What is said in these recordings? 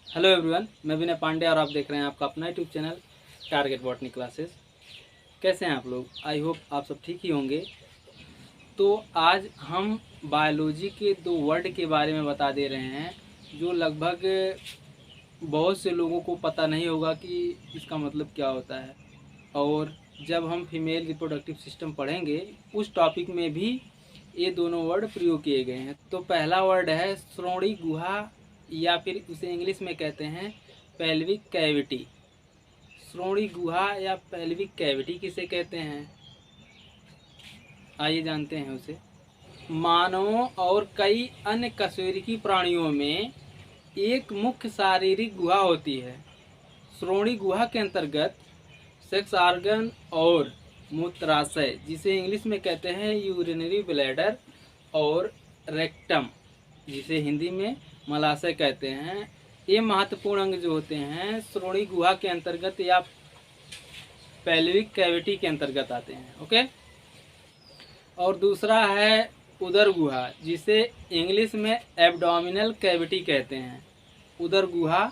Hello everyone, मैं विनय पांडे और आप देख रहे हैं आपका अपना YouTube channel target botany classes. कैसे हैं आप लोग? आई होप आप सब ठीक ही होंगे। तो आज हम बायोलॉजी के दो वर्ड के बारे में बता दे रहे हैं जो लगभग बहुत से लोगों को पता नहीं होगा कि इसका मतलब क्या होता है। और जब हम फीमेल रिप्रोडक्टिव सिस्टम पढ़ेंगे उस टॉपिक में भी ये दोनों वर्ड प्रयोग किए गए हैं। तो पहला वर्ड है श्रोणि गुहा या फिर उसे इंग्लिश में कहते हैं पेल्विक कैविटी। श्रोणि गुहा या पेल्विक कैविटी किसे कहते हैं, आइए जानते हैं उसे। मानवों और कई अन्य कशेरुकी प्राणियों में एक मुख्य शारीरिक गुहा होती है। श्रोणि गुहा के अंतर्गत सेक्स ऑर्गन और मूत्राशय, जिसे इंग्लिश में कहते हैं यूरिनरी ब्लैडर, और रेक्टम, जिसे हिंदी में मलाशय कहते हैं, ये महत्वपूर्ण अंग जो होते हैं श्रोणि गुहा के अंतर्गत या पेल्विक कैविटी के अंतर्गत आते हैं। ओके। और दूसरा है उदर गुहा, जिसे इंग्लिश में एब्डोमिनल कैविटी कहते हैं। उदर गुहा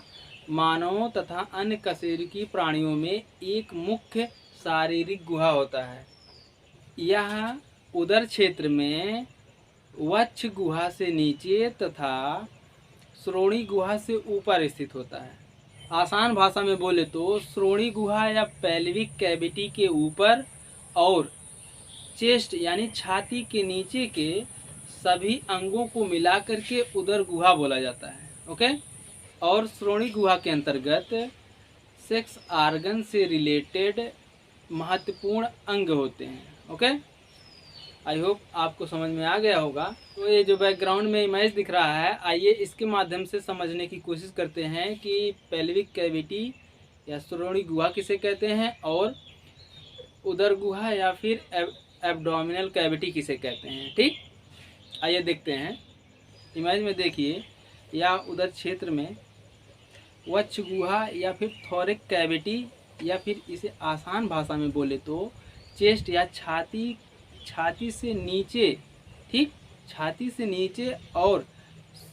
मानवों तथा अन्य कशेरुकी प्राणियों में एक मुख्य शारीरिक गुहा होता है। यह उदर क्षेत्र में वक्ष गुहा से नीचे तथा श्रोणि गुहा से ऊपर स्थित होता है। आसान भाषा में बोले तो श्रोणि गुहा या पेल्विक कैविटी के ऊपर और चेस्ट यानी छाती के नीचे के सभी अंगों को मिलाकर के उदर गुहा बोला जाता है। ओके। और श्रोणि गुहा के अंतर्गत सेक्स ऑर्गन से रिलेटेड महत्वपूर्ण अंग होते हैं। ओके। आई होप आपको समझ में आ गया होगा। तो ये जो बैकग्राउंड में इमेज दिख रहा है, आइए इसके माध्यम से समझने की कोशिश करते हैं कि पेल्विक कैविटी या श्रोणि गुहा किसे कहते हैं और उदर गुहा या फिर एब्डोमिनल कैविटी किसे कहते हैं। ठीक, आइए देखते हैं। इमेज में देखिए, या उदर क्षेत्र में वक्ष गुहा या फिर थोरिक कैविटी, या फिर इसे आसान भाषा में बोले तो चेस्ट या छाती से नीचे, ठीक, छाती से नीचे, और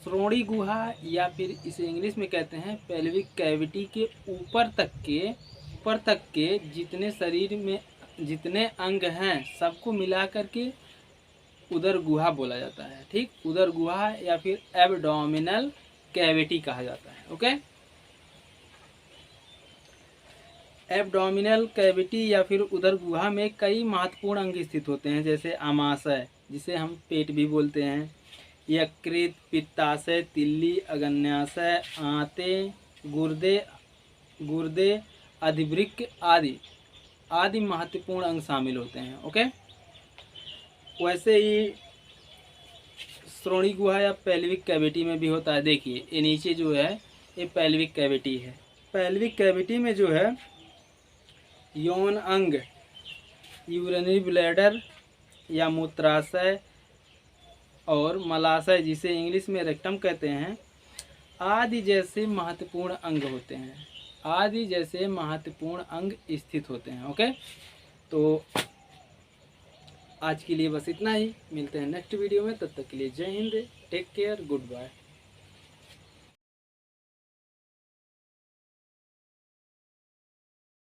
श्रोणि गुहा या फिर इसे इंग्लिश में कहते हैं पेल्विक कैविटी के ऊपर तक के जितने शरीर में जितने अंग हैं सबको मिला करके उदर गुहा बोला जाता है। ठीक, उदर गुहा या फिर एब्डोमिनल कैविटी कहा जाता है। ओके। एब्डोमिनल कैविटी या फिर उदर गुहा में कई महत्वपूर्ण अंग स्थित होते हैं, जैसे आमाशय, जिसे हम पेट भी बोलते हैं, यकृत, पित्ताशय, तिल्ली, अग्न्याशय, आंतें, गुर्दे, अधिवृक्क आदि महत्वपूर्ण अंग शामिल होते हैं। ओके। वैसे ही श्रोणि गुहा या पेल्विक कैविटी में भी होता है। देखिए, ये नीचे जो है ये पेल्विक कैविटी है। पेल्विक कैविटी में जो है यौन अंग, यूरिनरी ब्लैडर या मूत्राशय, और मलाशय, जिसे इंग्लिश में रेक्टम कहते हैं, आदि जैसे महत्वपूर्ण अंग होते हैं। आदि जैसे महत्वपूर्ण अंग स्थित होते हैं। ओके। तो आज के लिए बस इतना ही। मिलते हैं नेक्स्ट वीडियो में, तब तक के लिए जय हिंद, टेक केयर, गुड बाय।